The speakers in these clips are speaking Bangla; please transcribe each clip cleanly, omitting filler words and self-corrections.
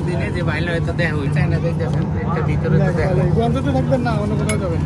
দিনে যে বাইরে হয়তো দেখা হয়েছে না, দেখতেছেন একটা ভিতরে তো দেখা গঞ্জতে থাকবেন না, অন্য কোথাও যাবেন।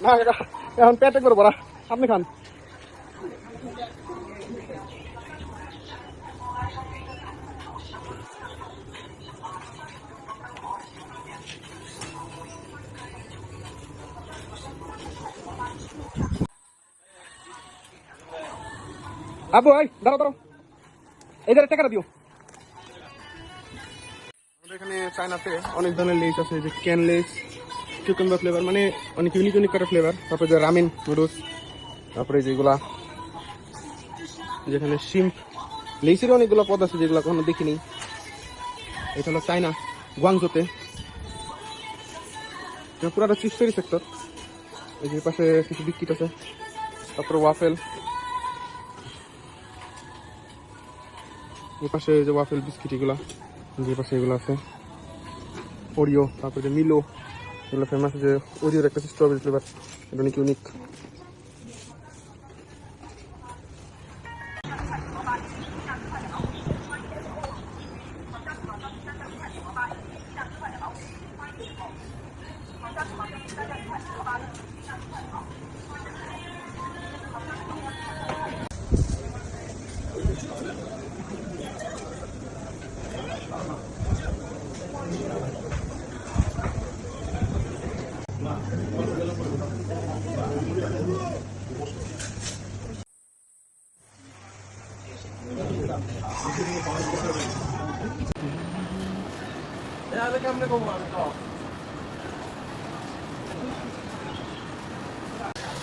না এখন পেট একবার ভরা, আপনি খান। আবু ভাই দাঁড়াও দাঁড়াও, এই ধরে টাকা দিও। আমাদের এখানে চায়নাতে অনেক ধরনের লেস আছে, যে ক্যান লেস, কিউকাম্বার ফ্লেভার, মানে অনেক ইউনিক ইউনিক করে ফ্লেভার। তারপরে যে রামেন নুডলস, তারপরে যেগুলা যেখানে শিম্প লেসেরও অনেকগুলো পদ আছে যেগুলো কখনো দেখিনি। এটা হলো চায়না, গুয়াংজোতে, পুরাটা চিপসেরই সেক্টর। এই যে পাশে কিছু বিস্কিট আছে, তারপরে ওয়াফেল, এই পাশে যে ওয়াফেল বিস্কিট এগুলা, যে পাশে এগুলো আছে ওরিও, তারপরে যে মিলো, এগুলো ফেমাস। যে ওরিওর একটা স্ট্রবেরি ফ্লেভার, এটা অনেক ইউনিক।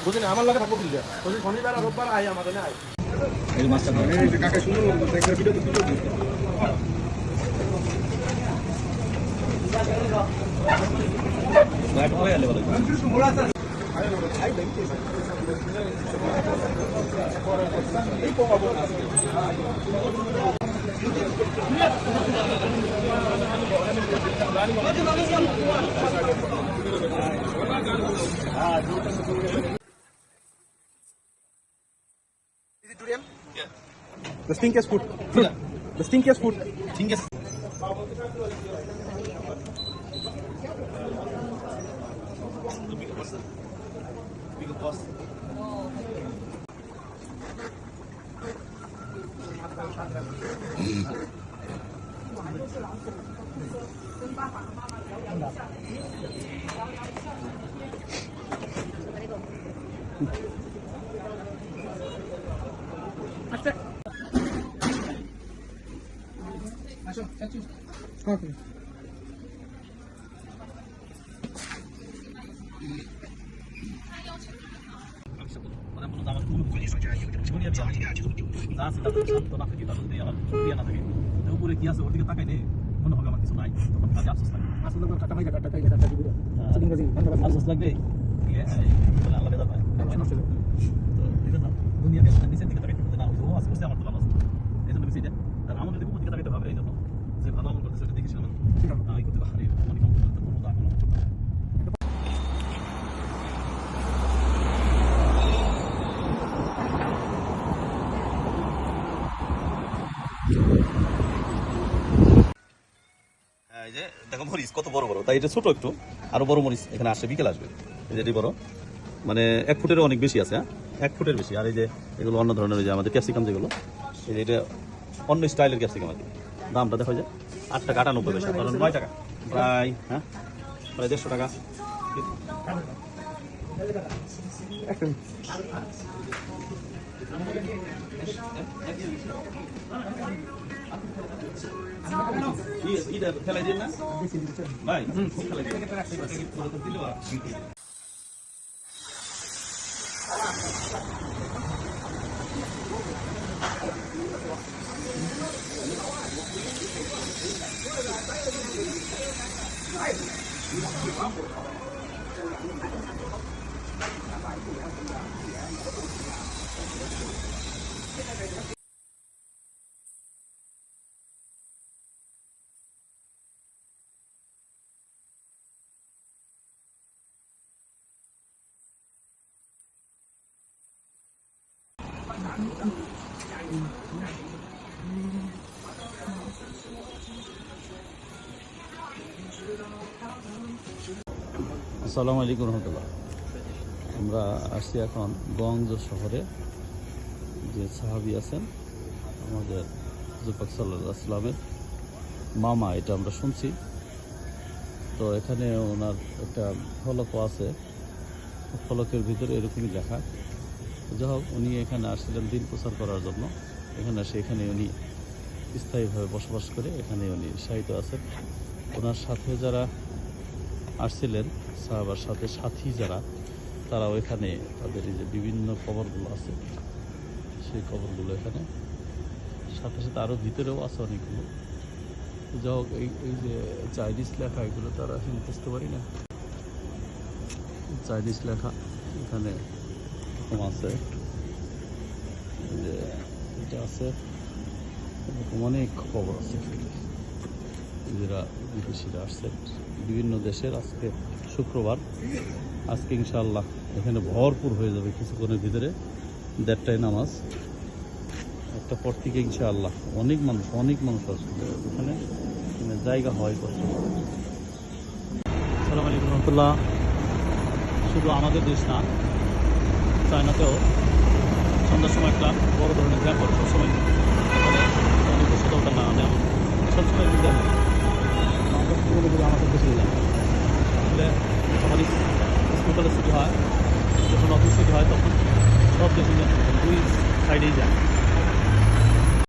বুঝলি আমার লাগে থাকবো কি শনিবার আর রোববার আয় আমাদের না কাকা শুনুন video Is it durian? Yeah. The stinkiest food. Fruit. The stinkiest food. Stinkiest. Big boss. Okay. উপরে কি আছে ওর দিকে তাকাইলে মনে হবে আমার কিছু নাই, তখন কাজে আফসোস লাগে। আফসোস লাগবে আল্লাহ বেদা পায় দুনিয়াকে নিচের দিকে তাকাইতে না, ও আজ করছে আমার তো ভালো আছে, এই জন্য বেশি আর আমাদের দিকে উপর দিকে তাকাইতে হবে। এই জন্য যে ভালো আমল করতেছে ওটা দেখেছিলাম আমি করতে পারি মনে কম করতে কোনো দাগ কোনো এই যে দেখো মরিচ কত বড় বড়, তাই এটা ছোট একটু, আরো বড় মরিচ এখানে আসে, বিকেল আসবে। এই যে এটি বড়, মানে 1 ফুটেরও অনেক বেশি আছে, হ্যাঁ 1 ফুটের বেশি। আর এই যে এগুলো অন্য ধরনের, ওই যে আমাদের ক্যাপসিকাম যেগুলো, এই যে এটা অন্য স্টাইলের ক্যাপসিকাম আর কি। দামটা দেখো যে 8 টাকা 98 পয়সা, ধরুন 9 টাকা প্রায়, হ্যাঁ প্রায় 150 টাকা। ফেলাই দিন না ভাই, ফেলাই দিন। আসসালামু আলাইকুম রহমতুল্লাহ। আমরা আসছি এখন গঞ্জ শহরে, যে সাহাবী আছেন আমাদের হুজুর সাল্লাল্লাহু আলাইহি ওয়াসাল্লামের মামা, এটা আমরা শুনছি। তো এখানে ওনার একটা ফলকও আছে, ফলকের ভিতরে এরকমই লেখা। যাই হোক, উনি এখানে আসছিলেন দিন প্রচার করার জন্য। এখানে উনি স্থায়ীভাবে বসবাস করে এখানে উনি শায়িত আছেন। ওনার সাথে যারা আসছিলেন, সাহাবার সাথে সাথী যারা, তারাও এখানে তাদের এই যে বিভিন্ন কবরগুলো আছে, সেই কবরগুলো এখানে, সাথে সাথে আরও ভিতরেও আছে অনেকগুলো। যাই হোক, এই যে চাইনিজ লেখা, এগুলো তারা এখন বুঝতে পারি না। চাইনিজ লেখা এখানে এরকম আছে, যে এটা আছে, এরকম অনেক খবর আছে। যারা বিদেশিরা আসছেন বিভিন্ন দেশের, আজকে শুক্রবার, আজকে ইনশাআল্লাহ এখানে ভরপুর হয়ে যাবে কিছুক্ষণের ভিতরে। 1:30টায় নামাজ, একটা পর থেকে ইনশাআল্লাহ অনেক মানুষ আসবে এখানে, জায়গা হয় কষ্ট। আসসালামু আলাইকুম রহমতুল্লাহ। শুধু আমাদের দেশ না, চায়নাতেও সন্ধ্যার সময় একটা বড় ধরনের জ্যাম করে সবসময়, অনেক বেশি দরকার না, আমি সবসময় বুঝতে পারি আমাদের দেশে যাই। আসলে যখন স্কুল কলেজ ছুটি হয়, যখন অফিস ছুটি হয়, তখন সব দেশে 2 সাইডেই যায়।